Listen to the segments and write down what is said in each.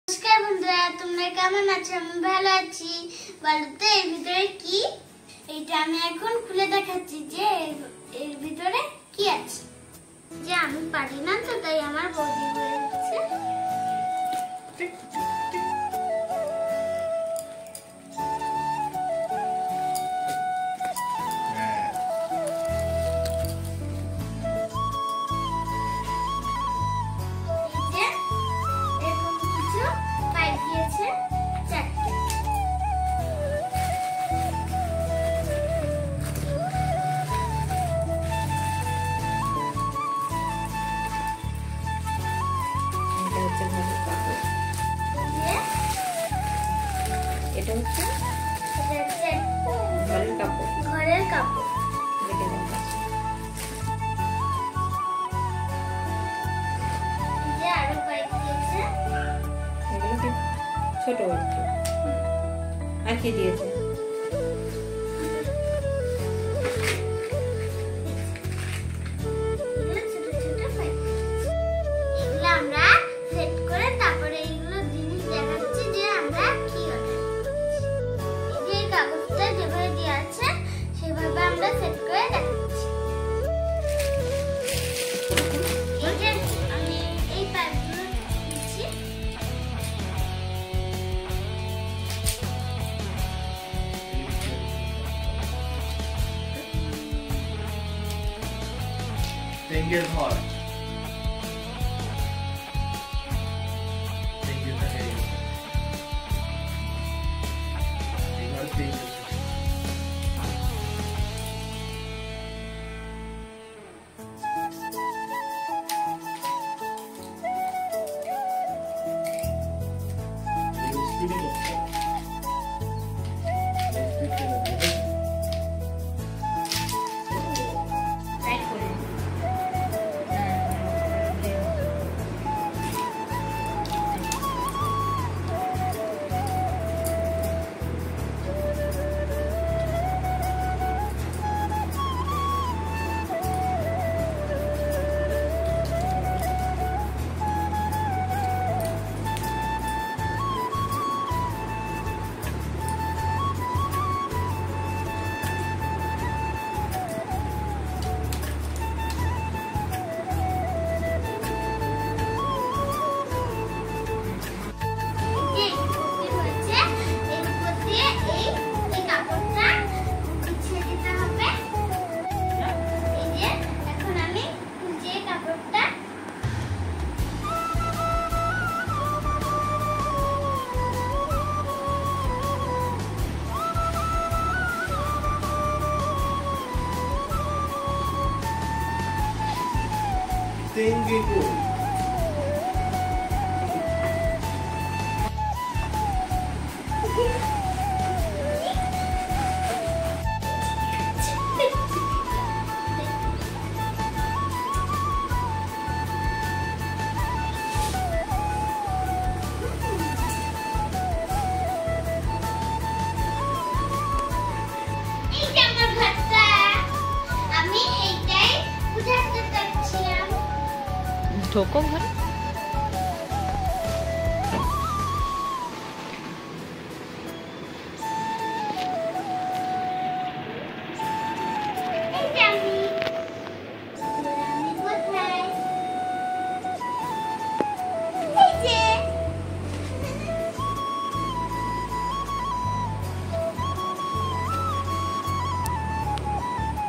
নমস্কার বন্ধুরা, তোমরা কেমন আছো? আমি ভালো আছি। বলো তো এর ভিতরে কি? এটা আমি এখন খুলে দেখাচ্ছি যে এর ভিতরে কি আছে। যে আমি পারি না তো, তাই আমার বৌদি বলে দিচ্ছে। এটা হচ্ছে ঘরের কাপড়। ঘরের কাপড় দেখে দেন যে আরো পাইপ দিয়েছে। এগুলো কি ছোট একটু আর কি দিয়েছে? এগুলো ছোট ছোট পাইপ। এগুলো আমরা সেট করে তারপরে এইগুলো জিনিস দেখাচ্ছি যে আমরা কি অর্ডার করেছি। এই যে কাগজটা যেভাবে দেওয়া আছে সেভাবে আমরা সেট করে দেখাচ্ছি। এই যে আমি এই পাইপগুলো দিচ্ছি। টেঙ্গের ঘর টেঙ্গের থাকে এই ঘর টেঙ্গের স্পিডিং করতে হবে স্পিড করে দিতে টাইট করে টেঙ্গে কই ঢোকো ঘরে।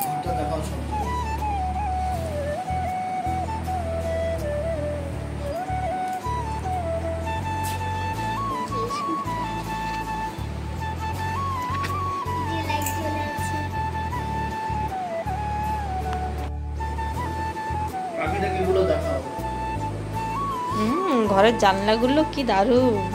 ঘরটা দেখাও সব পাখিটাকে গুলো দেখাও ঘরের জানলাগুলো কি দারুণ।